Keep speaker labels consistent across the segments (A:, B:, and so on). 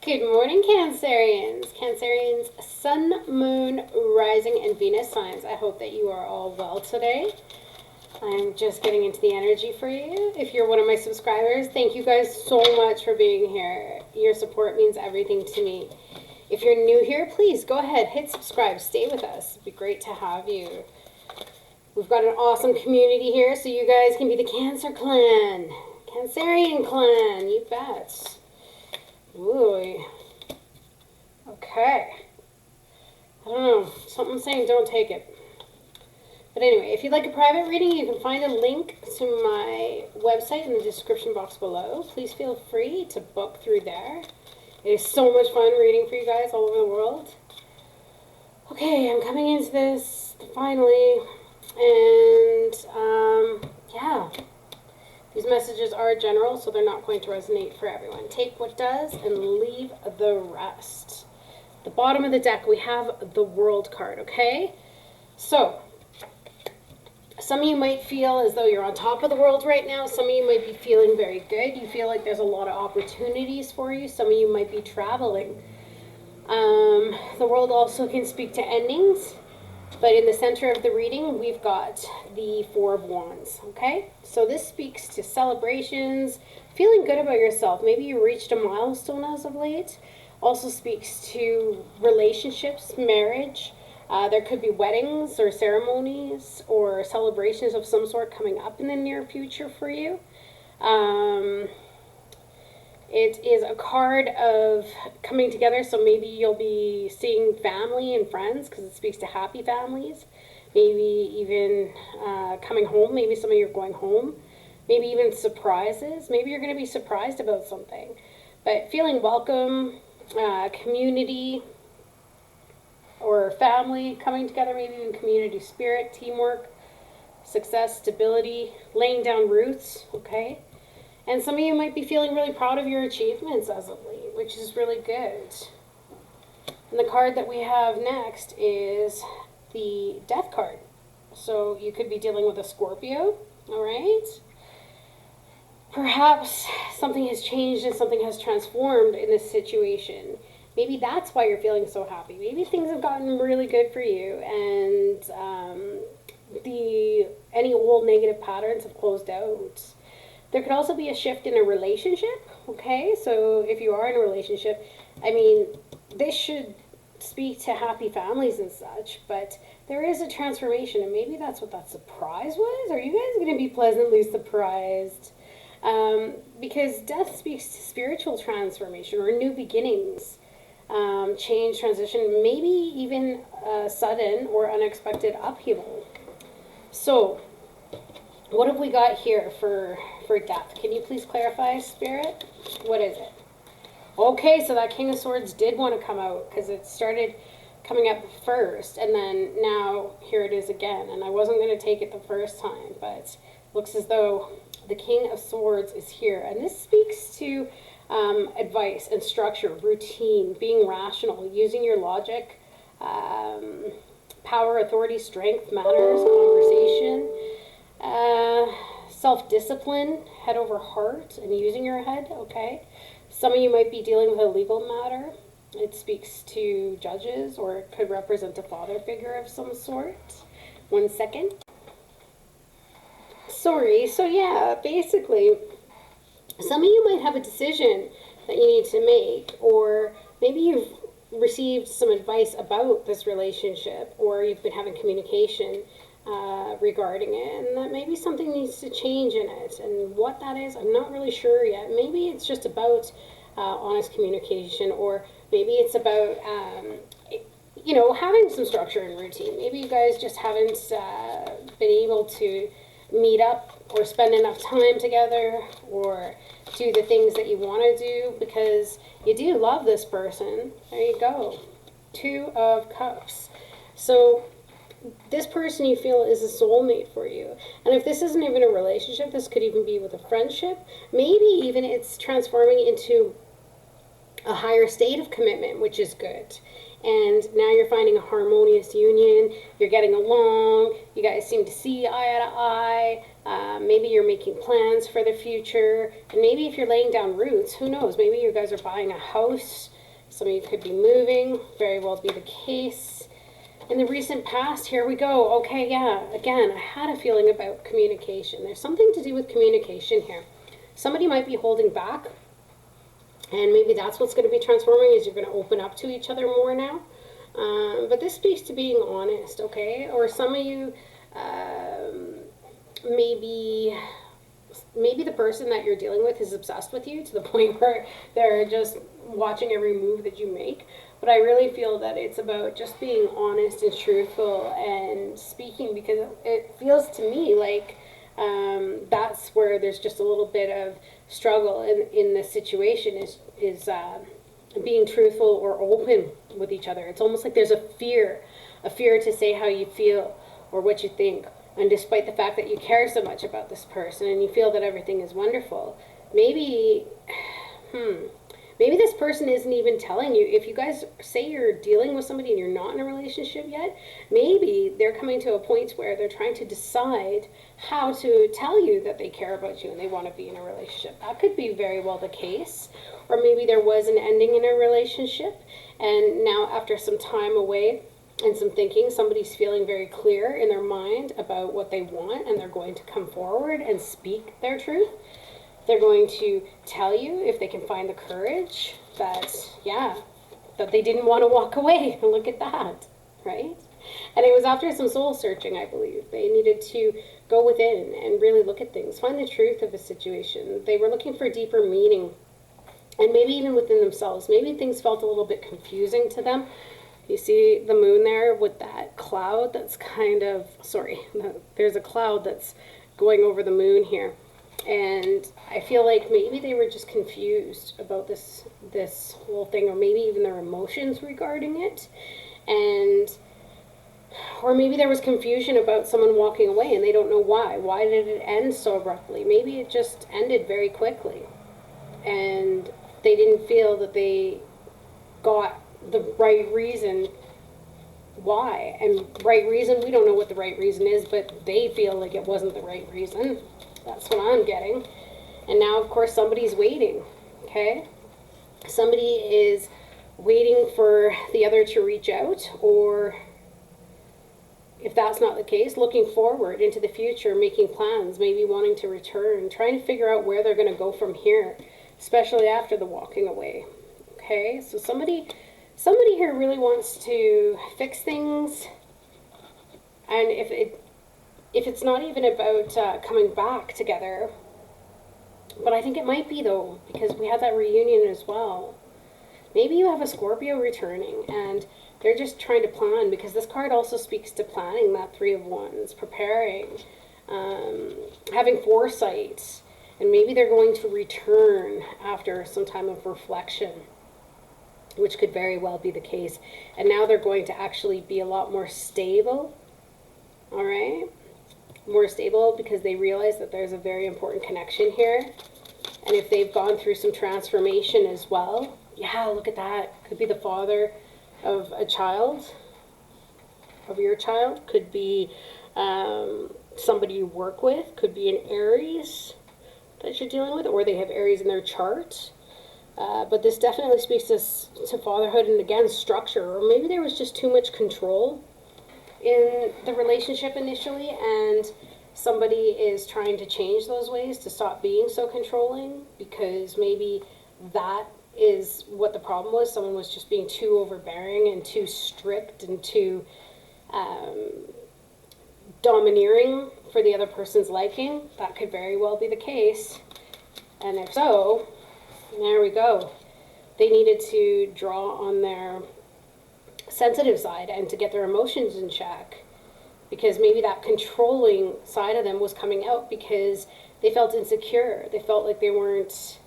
A: Good morning, Cancerians. Cancerians, Sun, Moon, Rising, and Venus signs. I hope that you are all well today. I'm just getting into the energy for you. If you're one of my subscribers, thank you guys so much for being here. Your support means everything to me. If you're new here, please go ahead, hit subscribe, stay with us. It'd be great to have you. We've got an awesome community here, so you guys can be the Cancer clan. Cancerian clan, you bet. Ooh. Okay. I don't know. Something's saying don't take it. But anyway, if you'd like a private reading, you can find a link to my website in the description box below. Please feel free to book through there. It is so much fun reading for you guys all over the world. Okay, I'm coming into this finally. And, yeah. These messages are general, so they're not going to resonate for everyone. Take what does and leave the rest. At the bottom of the deck, we have the World card, okay? So, some of you might feel as though you're on top of the world right now. Some of you might be feeling very good. You feel like there's a lot of opportunities for you. Some of you might be traveling. The world also can speak to endings. But in the center of the reading, we've got the Four of Wands, okay? So this speaks to celebrations, feeling good about yourself. Maybe you reached a milestone as of late. Also speaks to relationships, marriage. There could be weddings or ceremonies or celebrations of some sort coming up in the near future for you. It is a card of coming together, so maybe you'll be seeing family and friends because it speaks to happy families. Maybe even coming home. Maybe some of you are going home. Maybe even surprises. Maybe you're going to be surprised about something. But feeling welcome, community or family coming together, maybe even community spirit, teamwork, success, stability, laying down roots, okay? And some of you might be feeling really proud of your achievements as of late, which is really good. And the card that we have next is the Death card. So you could be dealing with a Scorpio, all right? Perhaps something has changed and something has transformed in this situation. Maybe that's why you're feeling so happy. Maybe things have gotten really good for you and any old negative patterns have closed out. There could also be a shift in a relationship, okay? So if you are in a relationship, I mean, this should speak to happy families and such, but there is a transformation, and maybe that's what that surprise was. Are you guys going to be pleasantly surprised? Because death speaks to spiritual transformation or new beginnings, change, transition, maybe even sudden or unexpected upheaval. So, what have we got here for death? Can you please clarify, Spirit? What is it? Okay, so that King of Swords did want to come out because it started coming up first, and then now here it is again. And I wasn't going to take it the first time, but looks as though the King of Swords is here. And this speaks to advice and structure, routine, being rational, using your logic, power, authority, strength, manners, conversation, self-discipline, head over heart, and using your head, okay? Some of you might be dealing with a legal matter. It speaks to judges, or it could represent a father figure of some sort. 1 second. Sorry, so yeah, basically, some of you might have a decision that you need to make, or maybe you've received some advice about this relationship, or you've been having communication regarding it, and that maybe something needs to change in it. And what that is, I'm not really sure yet. Maybe it's just about honest communication, or maybe it's about having some structure and routine. Maybe you guys just haven't been able to meet up or spend enough time together or do the things that you want to do because you do love this person. There you go. 2 of Cups. So this person you feel is a soulmate for you. And if this isn't even a relationship, this could even be with a friendship. Maybe even it's transforming into a higher state of commitment, which is good. And now you're finding a harmonious union. You're getting along. You guys seem to see eye to eye. Maybe you're making plans for the future. And maybe if you're laying down roots, who knows? Maybe you guys are buying a house. Some of you could be moving. Very well be the case. In the recent past, here we go. Okay, yeah, again, I had a feeling about communication. There's something to do with communication here. Somebody might be holding back, and maybe that's what's going to be transforming, is you're going to open up to each other more now. But this speaks to being honest, okay? Or some of you, maybe the person that you're dealing with is obsessed with you to the point where they're just watching every move that you make. But I really feel that it's about just being honest and truthful and speaking, because it feels to me like that's where there's just a little bit of struggle in this situation, is being truthful or open with each other. It's almost like there's a fear to say how you feel or what you think. And despite the fact that you care so much about this person and you feel that everything is wonderful, maybe this person isn't even telling you. If you guys say you're dealing with somebody and you're not in a relationship yet, maybe they're coming to a point where they're trying to decide how to tell you that they care about you and they want to be in a relationship. That could be very well the case. Or maybe there was an ending in a relationship, and now after some time away and some thinking, somebody's feeling very clear in their mind about what they want, and they're going to come forward and speak their truth. They're going to tell you, if they can find the courage, that they didn't want to walk away. Look at that, right? And it was after some soul searching, I believe. They needed to go within and really look at things, find the truth of a situation. They were looking for deeper meaning, and maybe even within themselves. Maybe things felt a little bit confusing to them. You see the moon there with that cloud that's there's a cloud that's going over the moon here. And I feel like maybe they were just confused about this whole thing, or maybe even their emotions regarding it. Or maybe there was confusion about someone walking away and they don't know why. Why did it end so abruptly? Maybe it just ended very quickly. And they didn't feel that they got the right reason why. And right reason, we don't know what the right reason is, but they feel like it wasn't the right reason. That's what I'm getting. And now, of course, somebody's waiting, okay? Somebody is waiting for the other to reach out, or if that's not the case, looking forward into the future, making plans, maybe wanting to return, trying to figure out where they're going to go from here, especially after the walking away, okay? So somebody here really wants to fix things, and if it's not even about coming back together, but I think it might be, though, because we had that reunion as well. Maybe you have a Scorpio returning and they're just trying to plan, because this card also speaks to planning, that Three of Wands, preparing, having foresight, and maybe they're going to return after some time of reflection, which could very well be the case. And now they're going to actually be a lot more stable, all right? More stable, because they realize that there's a very important connection here. And if they've gone through some transformation as well, yeah, look at that. Could be the father of a child, of your child. Could be somebody you work with. Could be an Aries that you're dealing with, or they have Aries in their chart. But this definitely speaks to fatherhood and, again, structure. Or maybe there was just too much control in the relationship initially, and somebody is trying to change those ways to stop being so controlling, because maybe that is what the problem was. Someone was just being too overbearing and too strict and too domineering for the other person's liking. That could very well be the case. And if so, there we go. They needed to draw on their sensitive side and to get their emotions in check, because maybe that controlling side of them was coming out because they felt insecure. They felt like they weren't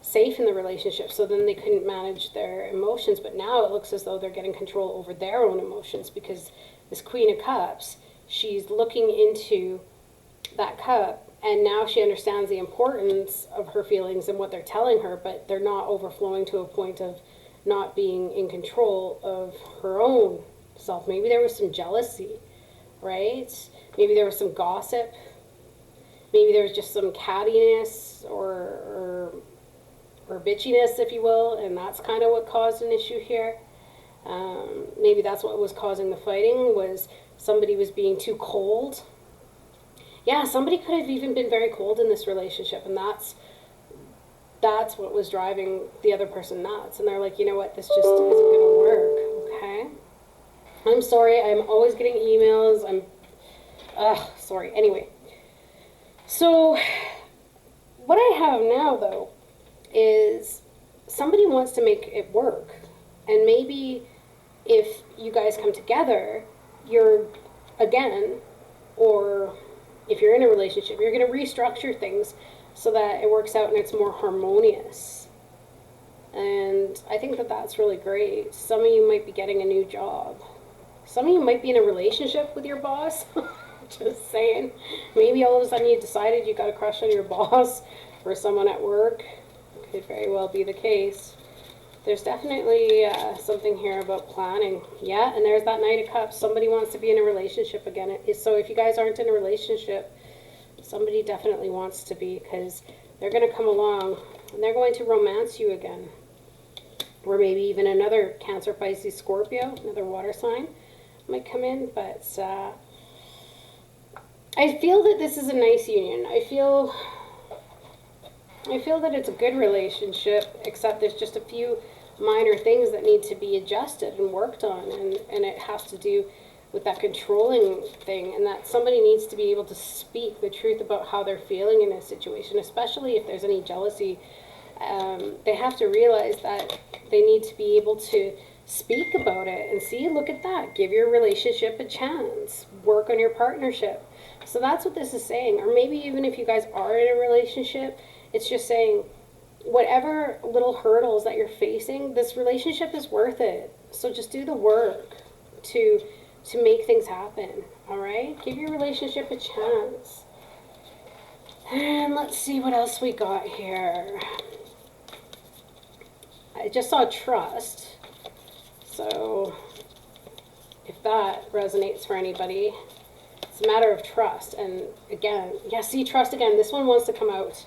A: safe in the relationship, so then they couldn't manage their emotions. But now it looks as though they're getting control over their own emotions, because this Queen of Cups, she's looking into that cup, and now she understands the importance of her feelings and what they're telling her, but they're not overflowing to a point of not being in control of her own self. Maybe there was some jealousy, right? Maybe there was some gossip. Maybe there's just some cattiness or bitchiness, if you will, and that's kind of what caused an issue here. Maybe that's what was causing the fighting, was somebody was being too cold. Yeah, somebody could have even been very cold in this relationship, and that's what was driving the other person nuts. And they're like, you know what, this just isn't going to work, okay? I'm sorry, I'm always getting emails. Sorry. Anyway, so what I have now, though, is somebody wants to make it work. And maybe if you guys come together, or if you're in a relationship, you're going to restructure things so that it works out and it's more harmonious. And I think that that's really great. Some of you might be getting a new job. Some of you might be in a relationship with your boss. Just saying. Maybe all of a sudden you decided you got a crush on your boss or someone at work. Could very well be the case. There's definitely something here about planning. Yeah, and there's that Knight of Cups. Somebody wants to be in a relationship again. So if you guys aren't in a relationship, somebody definitely wants to be, because they're going to come along and they're going to romance you again. Or maybe even another Cancer, Pisces, Scorpio, another water sign might come in. But I feel that this is a nice union. I feel that it's a good relationship, except there's just a few minor things that need to be adjusted and worked on, and it has to do with that controlling thing, and that somebody needs to be able to speak the truth about how they're feeling in a situation, especially if there's any jealousy. They have to realize that they need to be able to speak about it and see, look at that, give your relationship a chance, work on your partnership. So that's what this is saying. Or maybe even if you guys are in a relationship, it's just saying, whatever little hurdles that you're facing, this relationship is worth it. So just do the work to make things happen, all right? Give your relationship a chance. And let's see what else we got here. I just saw trust. So if that resonates for anybody, it's a matter of trust. And again, yeah, see, trust again. This one wants to come out.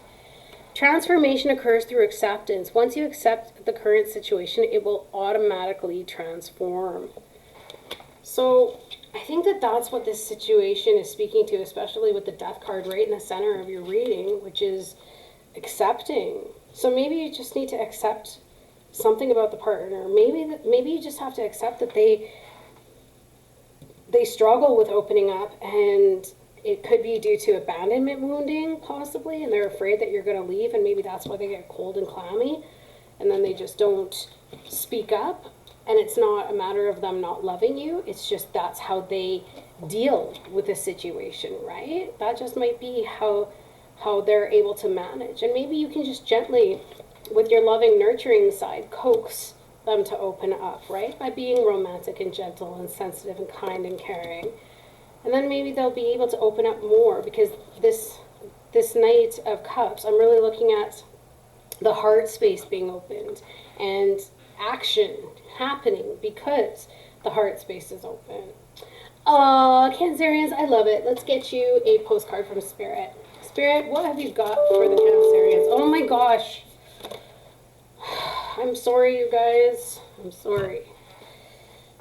A: Transformation occurs through acceptance. Once you accept the current situation, it will automatically transform. So I think that that's what this situation is speaking to, especially with the Death card right in the center of your reading, which is accepting. So maybe you just need to accept something about the partner. Maybe you just have to accept that they struggle with opening up, and it could be due to abandonment wounding, possibly, and they're afraid that you're going to leave, and maybe that's why they get cold and clammy, and then they just don't speak up. And it's not a matter of them not loving you, it's just that's how they deal with the situation, right? That just might be how they're able to manage. And maybe you can just gently, with your loving, nurturing side, coax them to open up, right? By being romantic and gentle and sensitive and kind and caring. And then maybe they'll be able to open up more, because this Knight of Cups, I'm really looking at the heart space being opened and action happening because the heart space is open. Aw, Cancerians, I love it. Let's get you a postcard from Spirit. Spirit, what have you got for the Cancerians? Oh my gosh. I'm sorry, you guys. I'm sorry.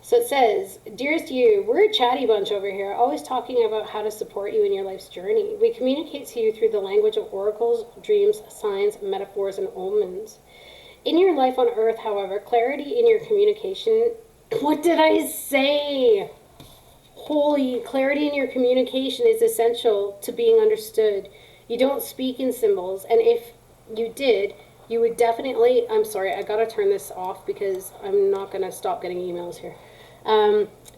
A: So it says, dearest you, we're a chatty bunch over here, always talking about how to support you in your life's journey. We communicate to you through the language of oracles, dreams, signs, metaphors, and omens. In your life on earth, however, clarity in your communication... What did I say? Holy, clarity in your communication is essential to being understood. You don't speak in symbols, and if you did, you would definitely... I'm sorry, I gotta turn this off because I'm not gonna stop getting emails here.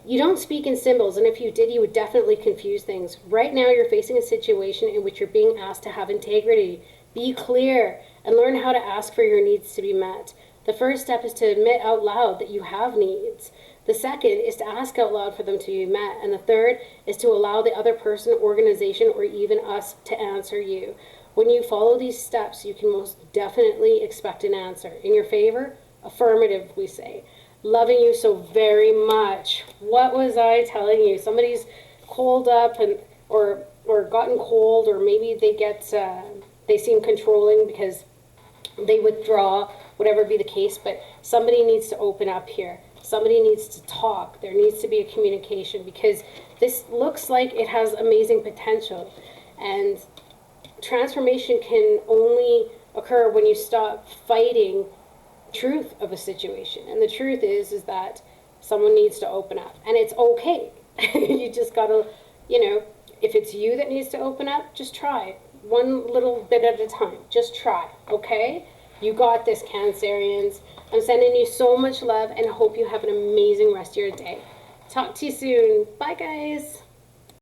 A: You don't speak in symbols, and if you did, you would definitely confuse things. Right now, you're facing a situation in which you're being asked to have integrity. Be clear and learn how to ask for your needs to be met. The first step is to admit out loud that you have needs. The second is to ask out loud for them to be met. And the third is to allow the other person, organization, or even us to answer you. When you follow these steps, you can most definitely expect an answer. In your favor, affirmative, we say. Loving you so very much. What was I telling you? Somebody's cold up or or gotten cold, or maybe they seem controlling because they withdraw, whatever be the case, but somebody needs to open up here. Somebody needs to talk. There needs to be a communication because this looks like it has amazing potential. And transformation can only occur when you stop fighting the truth of a situation. And the truth is that someone needs to open up. And it's okay. You just gotta, if it's you that needs to open up, just try. One little bit at a time. Just try, okay? You got this, Cancerians. I'm sending you so much love and I hope you have an amazing rest of your day. Talk to you soon. Bye, guys.